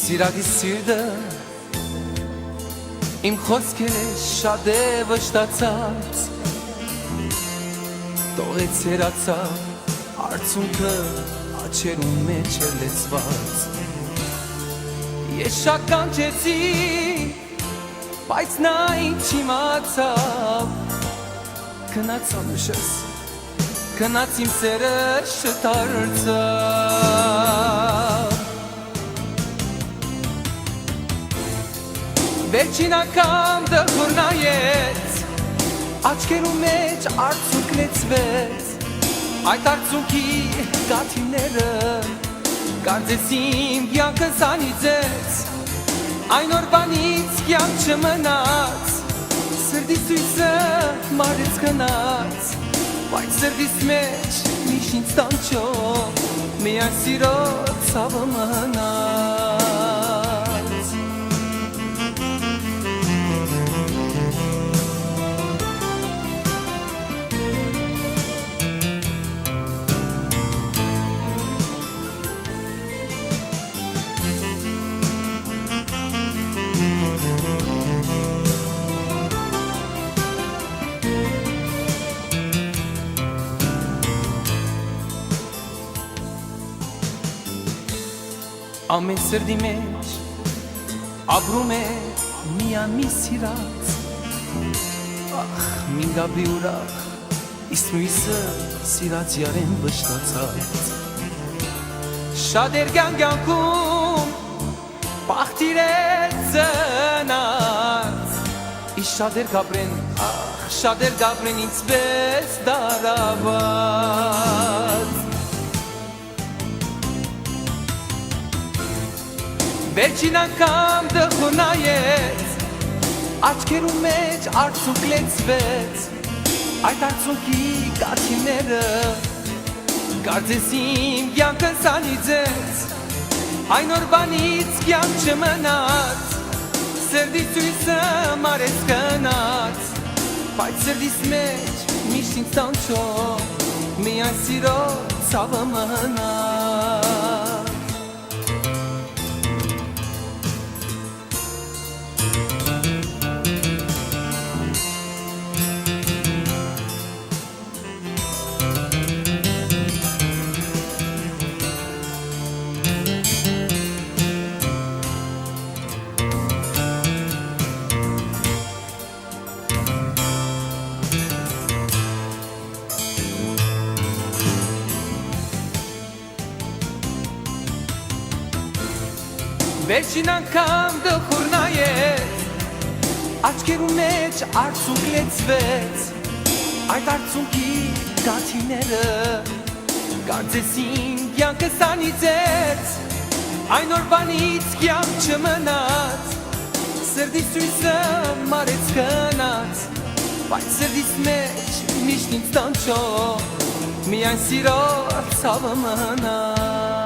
Սիրագի սիրտը իմ խոսքերը շատ է վշտացած Տողեց հերացավ արցունքը աչերում մեջ էր լեցված Ես շատ կանչեցի, բայց նա ինձ չիմացավ Գնացավ նշես, գնաց իմ սերը շտարցավ Վերջին անգամ դխուր նայեց, աչքերու մեջ արցունք լեցվեց Այդ արցունքի գաթիները կարծես իմ կյանքս անիծեց Այն օրվանից կյանք չմնաց Սրտի սույսը մարեց գնաց Բայց սրտիս մեջ միշտ ինձ տանջող Միայն սիրո ցավը մնաց Ամեն սրդի մեջ ապրում է միամի սիրած Ախ, մին գաբրի ուրախ, իսկ նույսը սիրած յարեն վշտացած Շատ էր կյանքում, պախտիր էր ծնած Իս շատ էր գաբրեն, ախ, շատ էր գաբրեն ինձ պես դարաված Վերջին անգամ դխուր նայեց, աչքերու մեջ արցունք լեցվեց Այդ արցունքի գաթիները կարծես իմ կյանքս անիծեց Այն օրվանից կյանք չմնաց, սրտի սույսը մարեց գնաց Բայց սրտիս մեջ միշտ ինձ տանջող, միայն սիրո ցավը մնաց Վերջին անգամ դխուր նայեց, աչքերու մեջ արցունք լեցվեց Այդ արցունքի գաթիները կարծես իմ կյանքս անիծեց Այն օրվանից կյանք չմնաց, սրտի սույսը մարեց գնաց Բայց սրտիս մեջ միշտ ինձ տանջող, միայն սիրո ցավը մնաց